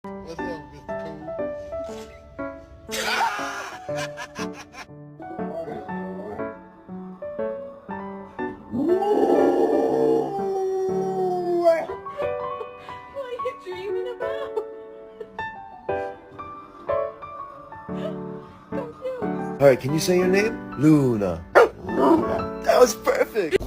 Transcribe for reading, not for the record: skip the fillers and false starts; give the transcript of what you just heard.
What's up, Mr. What are you dreaming about? Confused. Alright, can you say your name? Luna. That was perfect.